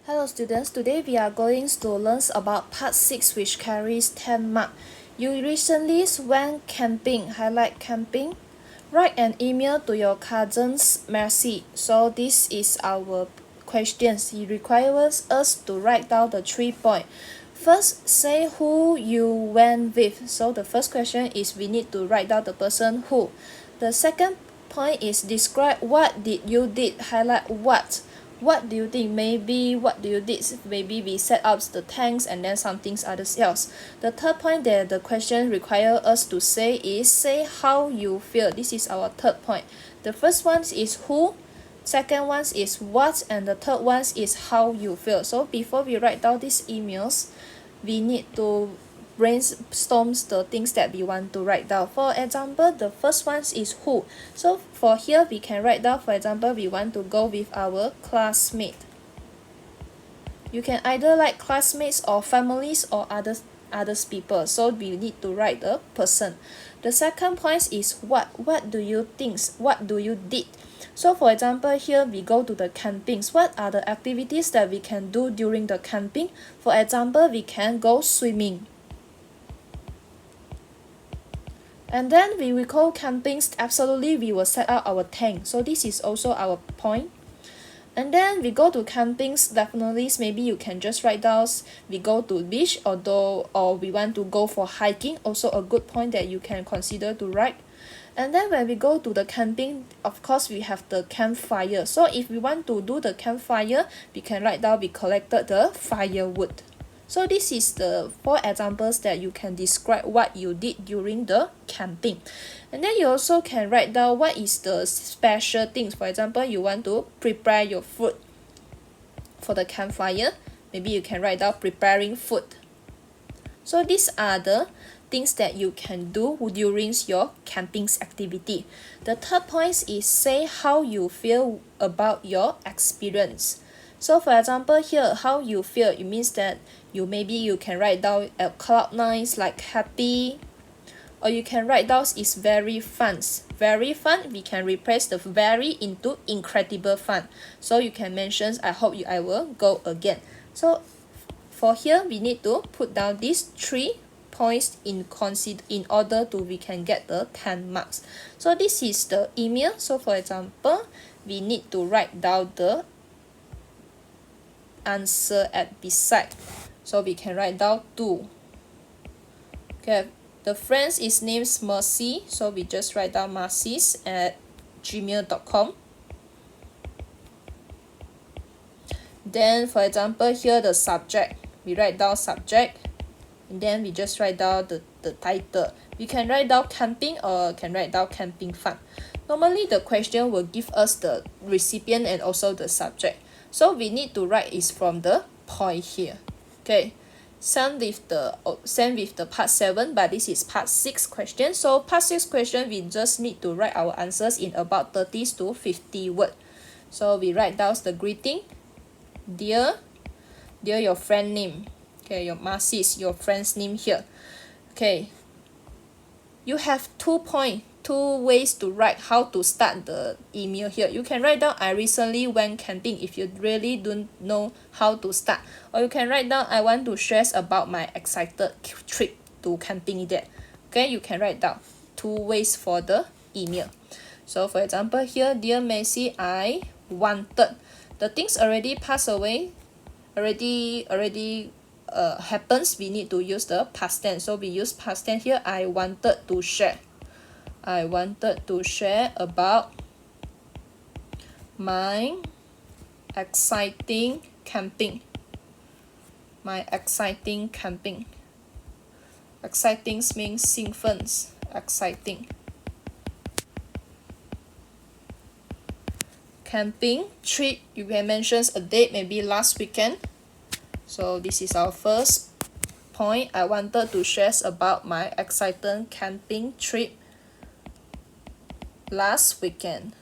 Hello students, today we are going to learn about part 6 which carries 10 marks. You recently went camping, highlight camping. Write an email to your cousins Mercy. So this is our questions. He requires us to write down the 3 points. First, say who you went with. So the first question is we need to write down the person who. The second point is describe what did you did, highlight what do you think, maybe what do you did, maybe we set up the tanks and then some things other else. The third point that the question require us to say is say how you feel. This is our third point. The first one is who, second one is what, and the third one is how you feel. So before we write down these emails, we need to brainstorm the things that we want to write down. For example, the first one is who. So for here we can write down, for example, we want to go with our classmate. You can either like classmates or families or others people. So we need to write the person. The second point is what do you think, what do you did. So for example, here we go to the campings. What are the activities that we can do during the camping? For example, we can go swimming. And then we will go campings, absolutely we will set up our tent. So this is also our point. And then we go to campings, definitely maybe you can just write down we go to beach or we want to go for hiking, also a good point that you can consider to write. And then when we go to the camping, of course we have the campfire. So if we want to do the campfire, we can write down we collected the firewood. So this is the 4 examples that you can describe what you did during the camping. And then you also can write down what is the special things. For example, you want to prepare your food for the campfire. Maybe you can write down preparing food. So these are the things that you can do during your camping activity. The third point is say how you feel about your experience. So for example, here how you feel, it means that maybe you can write down a cloud nice, like happy, or you can write down is very fun. Very fun, we can replace the very into incredible fun. So you can mention I hope I will go again. So for here we need to put down these 3 points in order to we can get the 10 marks. So this is the email. So for example, we need to write down the answer at beside. So we can write down 2. Okay, the friend's is name's Mercy, so we just write down Mercy's at gmail.com. Then for example, here the subject, we write down subject, and then we just write down the title. We can write down camping or can write down camping fun. Normally the question will give us the recipient and also the subject. So we need to write is from the point here. Okay, same with the part 7, but this is part 6 question. So part 6 question, we just need to write our answers in about 30 to 50 words. So we write down the greeting. Dear your friend name. Okay, your Marcy's, your friend's name here. Okay, you have 2 ways to write how to start the email here. You can write down I recently went camping if you really don't know how to start, or you can write down I want to share about my excited trip to camping there. Okay, you can write down 2 ways for the email. So for example here, dear Macy, I wanted, the things already passed away, already happens, we need to use the past tense. So we use past tense here. I wanted to share about my exciting camping. Exciting means 兴奋, exciting. Camping trip, you can mention a date, maybe last weekend. So this is our first point. I wanted to share about my exciting camping trip last weekend.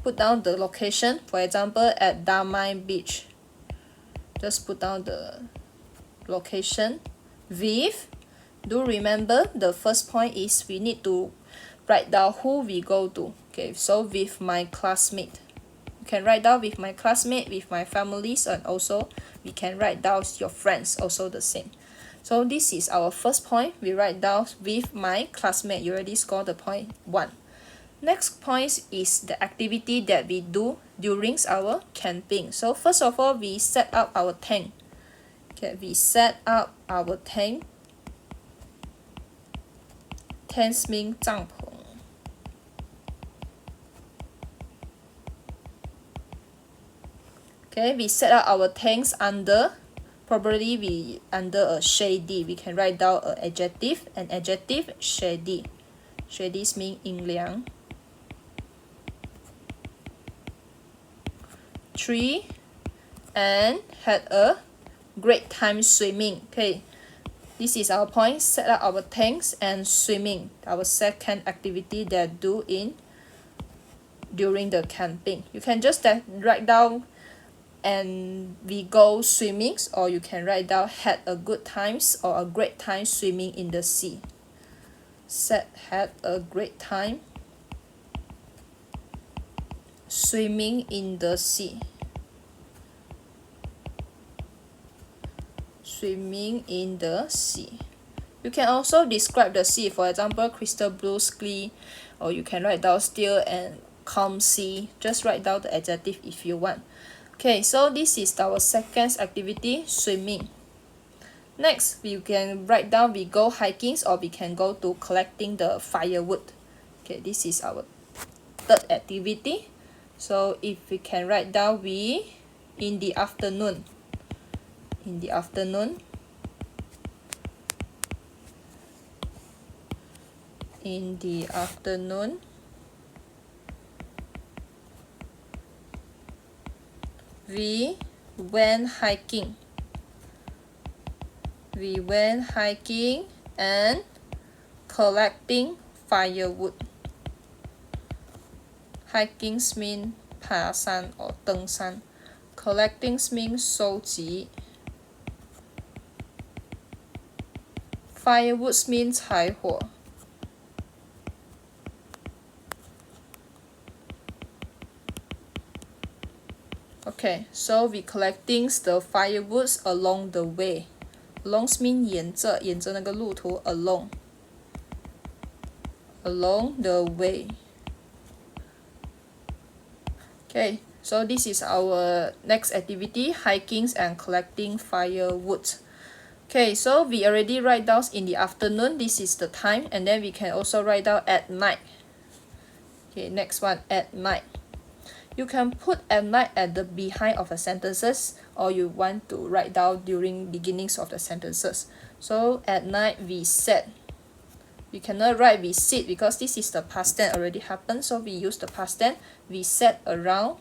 Put down the location, for example at Damai Beach. Just put down the location. With, do remember the first point is we need to write down who we go to. Okay, so with my classmate. You can write down with my classmate, with my families, and also we can write down your friends, also the same. So this is our first point. We write down with my classmate. You already scored the point 1. Next point is the activity that we do during our camping. So first of all, we set up our tent. Okay, we set up our tent. Tents mean 帐篷. Okay, we set up our tents under, probably we under a shady. We can write down an adjective, shady. Shady means 阴凉. 3. And had a great time swimming. Okay, this is our point. Set up our tents and swimming. Our second activity that do during the camping. You can just write down and we go swimming, or you can write down had a good times or a great time swimming in the sea. Had a great time swimming in the sea. Swimming in the sea. You can also describe the sea, for example, crystal blue sky, or you can write down still and calm sea. Just write down the adjective if you want. Okay, so this is our second activity, swimming. Next, we can write down we go hiking, or we can go to collecting the firewood. Okay, this is our third activity. So if we can write down we in the afternoon. In the afternoon. In the afternoon. We went hiking. We went hiking and collecting firewood. Hiking means 爬山 or 登山. Collecting means 收集. Firewood means 柴火. Okay, so we collecting the firewoods along the way. Along means 沿着那个路途 along the way. Okay, so this is our next activity, hiking and collecting firewood. Okay, so we already write down in the afternoon, this is the time, and then we can also write down at night. Okay, next one, at night. You can put at night at the behind of the sentences, or you want to write down during beginnings of the sentences. So at night we sat. We cannot write we sit because this is the past tense already happened, so we use the past tense. We sat around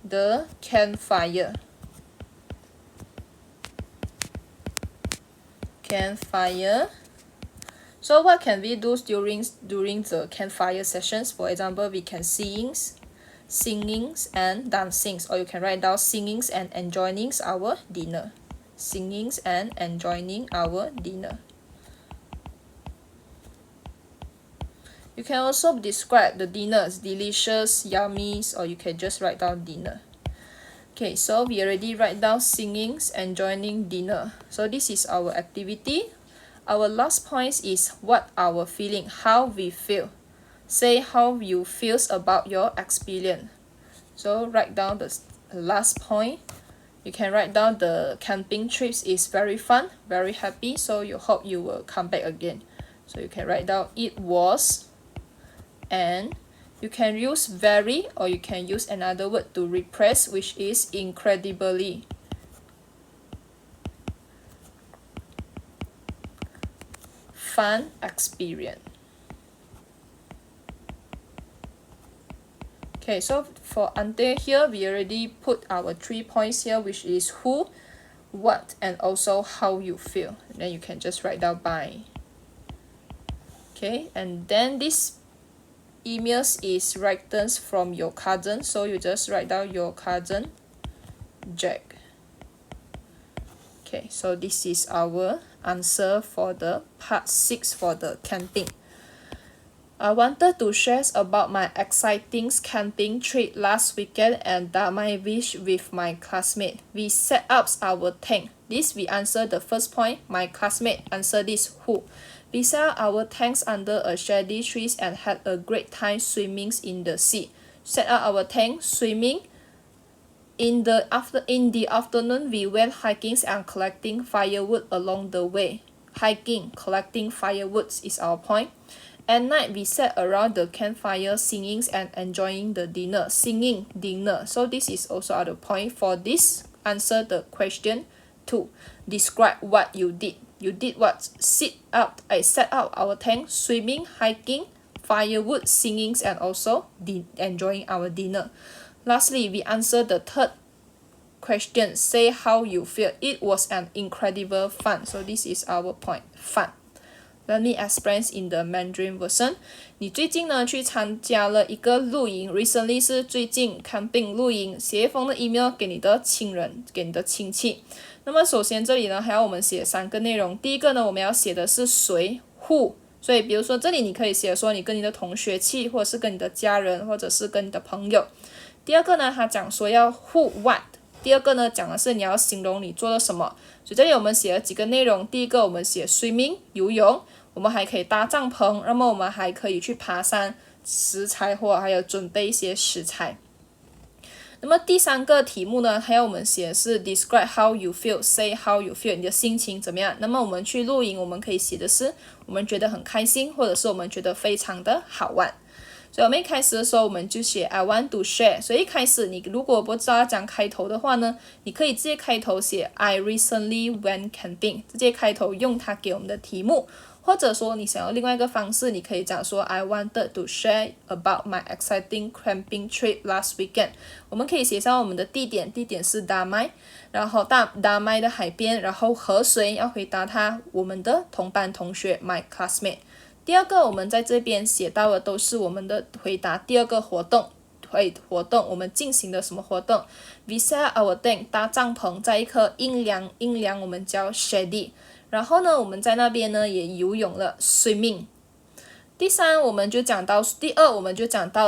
the campfire. Campfire. So what can we do during the campfire sessions? For example, we can singings and dancings, or you can write down singings and enjoying our dinner. Singings and enjoying our dinner. You can also describe the dinners, delicious, yummy, or you can just write down dinner. Okay, so we already write down singings and joining dinner. So this is our activity. Our last point is what our feeling, how we feel. Say how you feel about your experience. So write down the last point. You can write down the camping trips is very fun, very happy, so you hope you will come back again. So you can write down it was, and you can use very, or you can use another word to replace, which is incredibly. Fun experience. Okay, so for until here, we already put our 3 points here, which is who, what, and also how you feel. And then you can just write down by. Okay, and then this emails is written from your cousin, so you just write down your cousin Jack. Okay, so this is our answer for the part 6 for the camping. I wanted to share about my exciting camping trip last weekend and my wish with my classmate. We set up our tent. This we answer the first point. My classmate answer this who. We set up our tents under a shady trees and had a great time swimming in the sea. Set up our tent, swimming. In the afternoon, we went hiking and collecting firewood along the way. Hiking, collecting firewood is our point. At night, we sat around the campfire singing and enjoying the dinner. Singing, dinner. So this is also our point for this. Answer the question 2. Describe what you did. You did what? Set up our tent, swimming, hiking, firewood, singing, and also enjoying our dinner. Lastly, we answer the third question. Say how you feel. It was an incredible fun. So this is our point. Fun. Let me explain in the Mandarin version. 你最近呢去参加了一个露营 ，recently 是最近 camping 露营，写一封的 email 给你的亲人，给你的亲戚。那么首先这里呢还要我们写3个内容。第一个呢我们要写的是谁 who， 所以比如说这里你可以写说你跟你的同学去，或者是跟你的家人，或者是跟你的朋友。第二个呢他讲说要 who what。第二个呢讲的是你要形容你做了什么，所以这里我们写了几个内容。第一个我们写 swimming 游泳，我们还可以搭帐篷，那么我们还可以去爬山拾柴火，还有准备一些食材。那么第3个题目呢还要我们写的是 describe how you feel， say how you feel， 你的心情怎么样。那么我们去露营我们可以写的是我们觉得很开心，或者是我们觉得非常的好玩。所以我们一开始的时候我们就写 I want to share， 所以一开始你如果不知道讲开头的话呢，你可以直接开头写 I recently went camping， 直接开头用它给我们的题目，或者说你想要另外一个方式，你可以讲说 I wanted to share about my exciting camping trip last weekend。 我们可以写上我们的地点是 Damai， 然后Damai 的海边，然后和谁要回答他，我们的同班同学 my classmate。第二个我们在这边写到的都是我们的回答第二个活动我们进行的什么活动。 We set our tent 搭帐篷在一棵阴凉我们叫 shady， 然后呢我们在那边呢也游泳了 swimming。 第二我们就讲到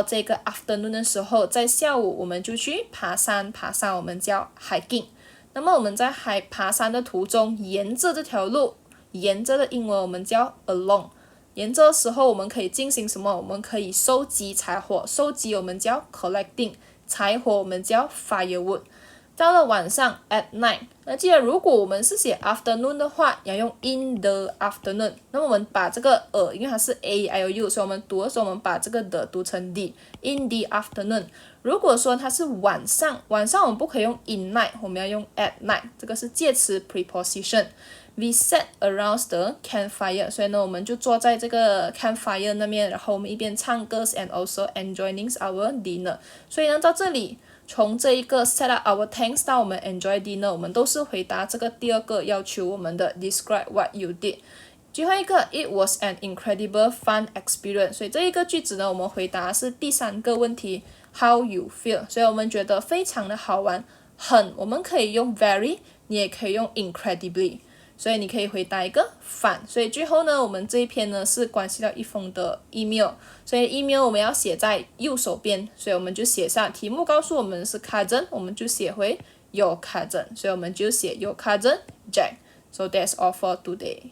这个 afternoon 的时候，在下午我们就去爬山我们叫 hiking。 那么我们在爬山的途中，沿着这条路，沿着的英文我们叫 along，沿着的时候我们可以进行什么？我们可以收集柴火，收集我们叫 collecting， 柴火我们叫 firewood。 到了晚上 at night， 那记得如果我们是写 afternoon 的话，要用 in the afternoon。 那么我们把这个因为它是 a i o u， 所以我们读的时候我们把这个的读成 the， in the afternoon。 如果说它是晚上我们不可以用 in night， 我们要用 at night， 这个是介词 preposition。We sat around the campfire， 所以呢我们就坐在这个 campfire 那边，然后我们一边唱歌 and also enjoying our dinner。 所以呢到这里从这一个 set up our tents 到我们 enjoy dinner， 我们都是回答这个第二个要求我们的 describe what you did。 最后一个 it was an incredible fun experience， 所以这一个句子呢我们回答是第3个问题 how you feel， 所以我们觉得非常的好玩，我们可以用 very， 你也可以用 incredibly，所以你可以回答一个反。所以最后呢我们这一篇呢是关系到一封的 email， 所以 email 我们要写在右手边，所以我们就写上题目告诉我们是 cousin， 我们就写回 your cousin， 所以我们就写 your cousin Jack。 So that's all for today.